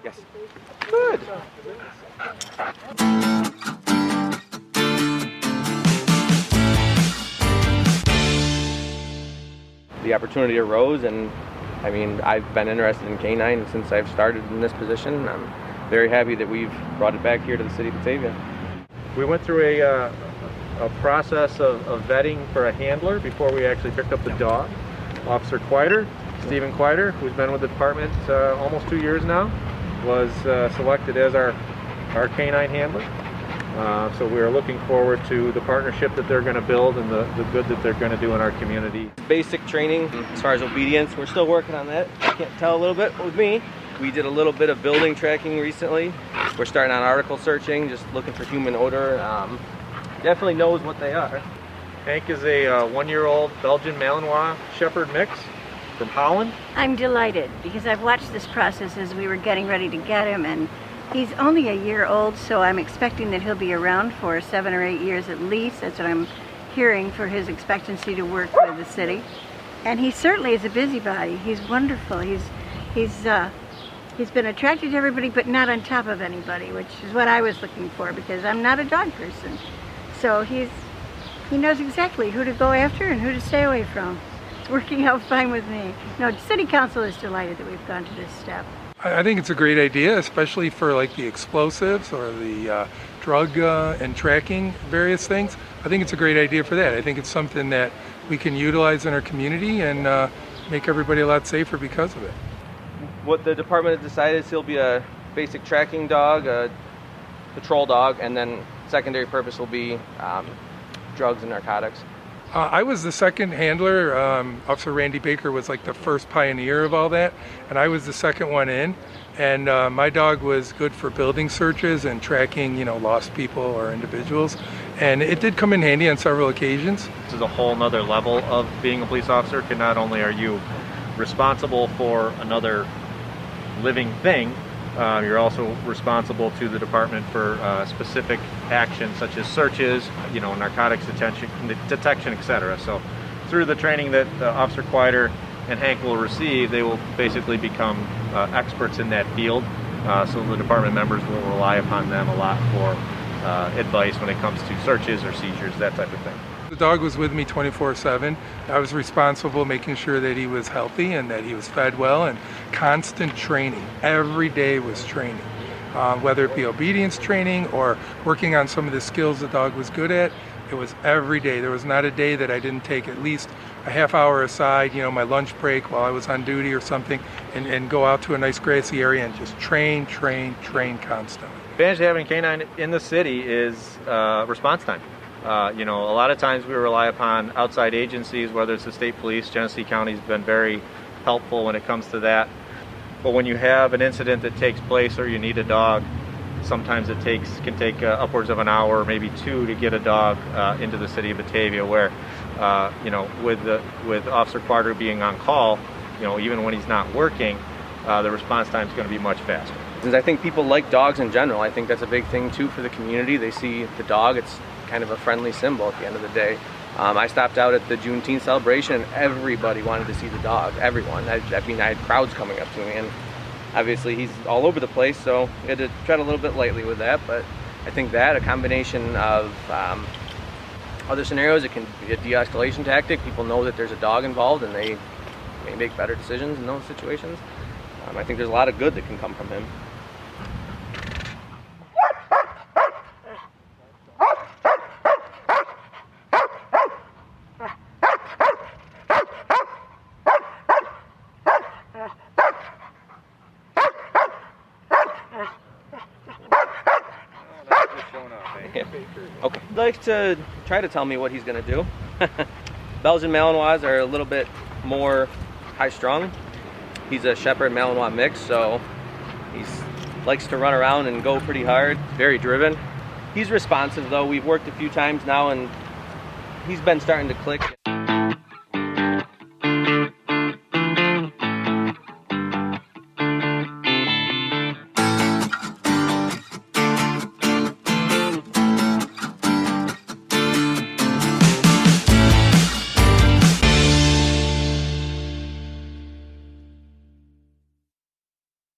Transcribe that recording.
Yes. Good. The opportunity arose, and I mean, I've been interested in K-9 since I've started in this position. I'm very happy that we've brought it back here to the city of Batavia. We went through a process of vetting for a handler before we actually picked up the dog. Officer Quieter, Stephen Quieter, who's been with the department almost 2 years now, was selected as our K-9 handler. So we're looking forward to the partnership that they're going to build and the good that they're going to do in our community. Basic training as far as obedience, we're still working on that. I can't tell a little bit with me. We did a little bit of building tracking recently. We're starting on article searching, just looking for human odor. Definitely knows what they are. Hank is a 1-year-old Belgian Malinois Shepherd mix from Holland. I'm delighted because I've watched this process as we were getting ready to get him, and he's only a year old, so I'm expecting that he'll be around for 7 or 8 years at least. That's what I'm hearing for his expectancy to work with the city. And he certainly is a busybody. He's wonderful. He's been attracted to everybody, but not on top of anybody, which is what I was looking for because I'm not a dog person. So he knows exactly who to go after and who to stay away from. It's working out fine with me. No, City Council is delighted that we've gone to this step. I think it's a great idea, especially for like the explosives or the drug and tracking various things. I think it's a great idea for that. I think it's something that we can utilize in our community and make everybody a lot safer because of it. What the department has decided is he'll be a basic tracking dog, a patrol dog, and then secondary purpose will be drugs and narcotics. I was the second handler. Officer Randy Baker was like the first pioneer of all that, and I was the second one in. And my dog was good for building searches and tracking, lost people or individuals. And it did come in handy on several occasions. This is a whole nother level of being a police officer, because not only are you responsible for another living thing, you're also responsible to the department for specific actions such as searches, narcotics detection, etc. So through the training that Officer Quieter and Hank will receive, they will basically become experts in that field. So the department members will rely upon them a lot for advice when it comes to searches or seizures, that type of thing. The dog was with me 24/7. I was responsible making sure that he was healthy and that he was fed well, and constant training. Every day was training, whether it be obedience training or working on some of the skills the dog was good at. It was every day. There was not a day that I didn't take at least a half hour aside, my lunch break while I was on duty or something, and go out to a nice grassy area and just train constantly. The advantage of having K-9 in the city is response time. A lot of times we rely upon outside agencies, whether it's the state police. Genesee County's been very helpful when it comes to that. But when you have an incident that takes place or you need a dog, sometimes it can take upwards of an hour, maybe 2, to get a dog into the city of Batavia. Where, with Officer Quieter being on call, even when he's not working, the response time is going to be much faster. Since I think people like dogs in general, I think that's a big thing too for the community. They see the dog; it's kind of a friendly symbol at the end of the day. I stopped out at the Juneteenth celebration and everybody wanted to see the dog. Everyone. I had crowds coming up to me, and obviously he's all over the place, so we had to tread a little bit lightly with that. But I think that a combination of other scenarios, it can be a de-escalation tactic. People know that there's a dog involved and they may make better decisions in those situations. I think there's a lot of good that can come from him. Okay. He'd like to try to tell me what he's going to do. Belgian Malinois are a little bit more high-strung. He's a Shepherd Malinois mix, so he likes to run around and go pretty hard. Very driven. He's responsive, though. We've worked a few times now, and he's been starting to click.